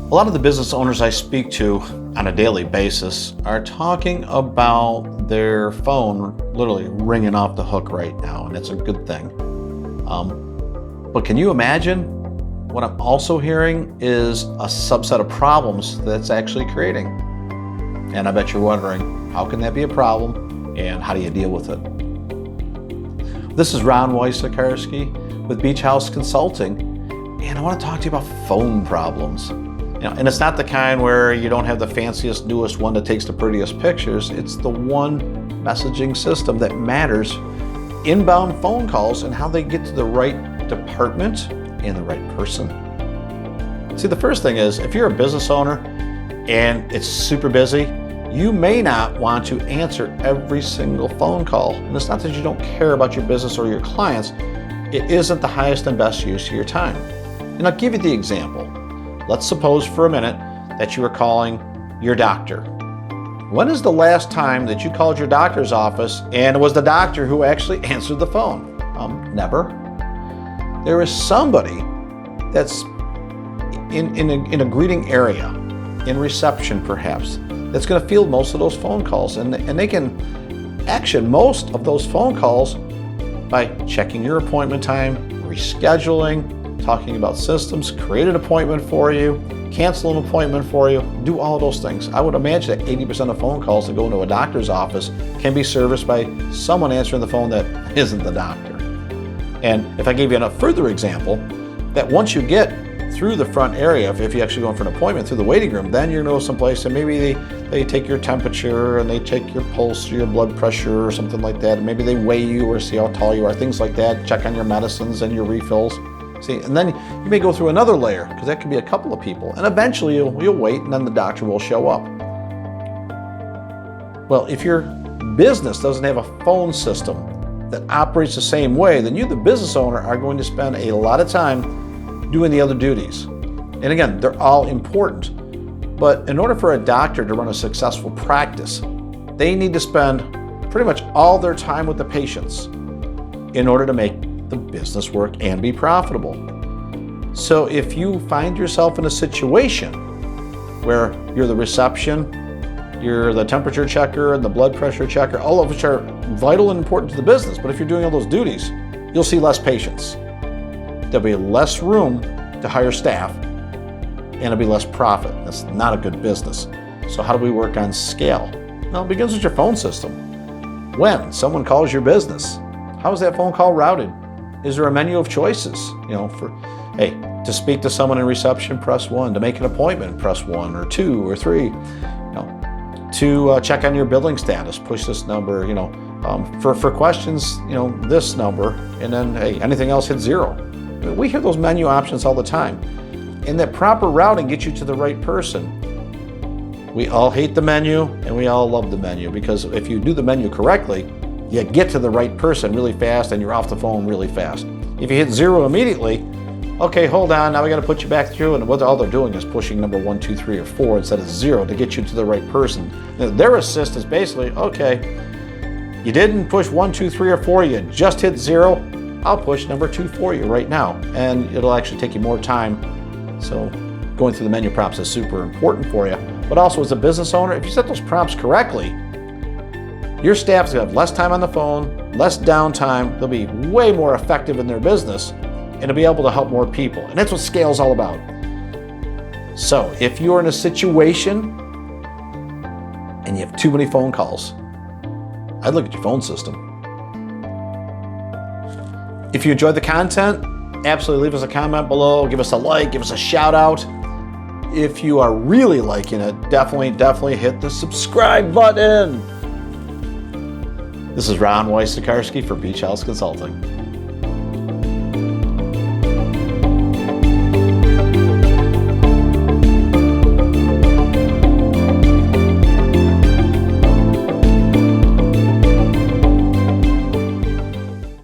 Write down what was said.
A lot of the business owners I speak to on a daily basis are talking about their phone literally ringing off the hook right now, and it's a good thing. But can you imagine what I'm also hearing is a subset of problems that's actually creating? And I bet you're wondering, how can that be a problem and how do you deal with it? This is Wysocarski with Beachhouseconsulting, and I want to talk to you about phone problems. And it's not the kind where you don't have the fanciest, newest one that takes the prettiest pictures. It's the one messaging system that matters, inbound phone calls and how they get to the right department and the right person. See, the first thing is, if you're a business owner and it's super busy, you may not want to answer every single phone call. And it's not that you don't care about your business or your clients. It isn't the highest and best use of your time. And I'll give you the example. Let's suppose for a minute that you were calling your doctor. When is the last time that you called your doctor's office and it was the doctor who actually answered the phone? Never. There is somebody that's in a greeting area, in reception perhaps, that's going to field most of those phone calls, and they can action most of those phone calls by checking your appointment time, rescheduling, talking about systems, create an appointment for you, cancel an appointment for you, do all of those things. I would imagine that 80% of phone calls that go into a doctor's office can be serviced by someone answering the phone that isn't the doctor. And if I gave you a further example, that once you get through the front area, if you actually go in for an appointment through the waiting room, then you're going to go someplace and maybe they take your temperature and they take your pulse or your blood pressure or something like that. And maybe they weigh you or see how tall you are, things like that, check on your medicines and your refills. See, and then you may go through another layer, because that could be a couple of people, and eventually you'll wait and then the doctor will show up. Well, if your business doesn't have a phone system that operates the same way, then you, the business owner, are going to spend a lot of time doing the other duties. And again, they're all important, but in order for a doctor to run a successful practice, they need to spend pretty much all their time with the patients in order to make the business work and be profitable. So if you find yourself in a situation where you're the reception, you're the temperature checker and the blood pressure checker, all of which are vital and important to the business, but if you're doing all those duties, you'll see less patients. There'll be less room to hire staff and it'll be less profit. That's not a good business. So how do we work on scale? Well, it begins with your phone system. When someone calls your business, how is that phone call routed? Is there a menu of choices? To speak to someone in reception, press 1. To make an appointment, press 1 or 2 or 3. To check on your billing status, push this number. For questions, this number, and then anything else, hit 0. We hear those menu options all the time, and that proper routing gets you to the right person. We all hate the menu, and we all love the menu, because if you do the menu correctly, you get to the right person really fast and you're off the phone really fast. If you hit 0 immediately, okay, hold on, now we got to put you back through, and what all they're doing is pushing number 1, 2, 3, or 4 instead of 0 to get you to the right person. Their assist is basically, okay, you didn't push 1, 2, 3, or 4, you just hit 0, I'll push number 2 for you right now, and it'll actually take you more time. So going through the menu prompts is super important for you. But also, as a business owner, if you set those prompts correctly, your staff is going to have less time on the phone, less downtime, they'll be way more effective in their business, and they'll be able to help more people. And that's what scale is all about. So if you're in a situation and you have too many phone calls, I'd look at your phone system. If you enjoyed the content, absolutely leave us a comment below, give us a like, give us a shout out. If you are really liking it, definitely hit the subscribe button. This is Wysocarski for Beach House Consulting.